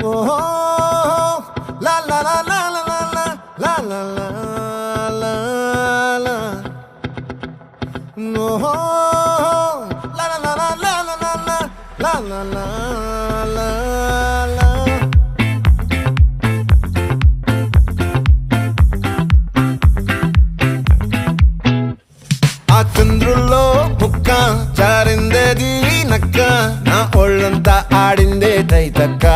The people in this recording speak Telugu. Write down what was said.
ఓహో లా లా లా లా లా లా లా లా లా లా ఓహో లా లా లా లా లా లా లా లా లా లా లా ఆ చంద్రుల్లో ముక్క జారిందేది నక్క నా ఒళ్ళంతా ఆడిందే తైతక్క